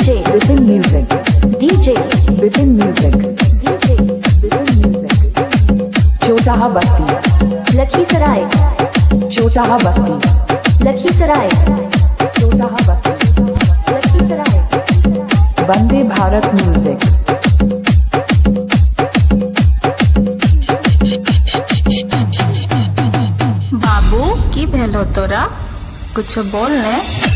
DJ Within Music, DJ Within Music, DJ Within Music. चोटाहा बस्ती, लखीसराय, चोटाहा बस्ती, लखीसराय, चोटाहा बस्ती, Lakhisarai. Vande Bharat music. बाबू की भेलो तोरा कुछ बोल ने.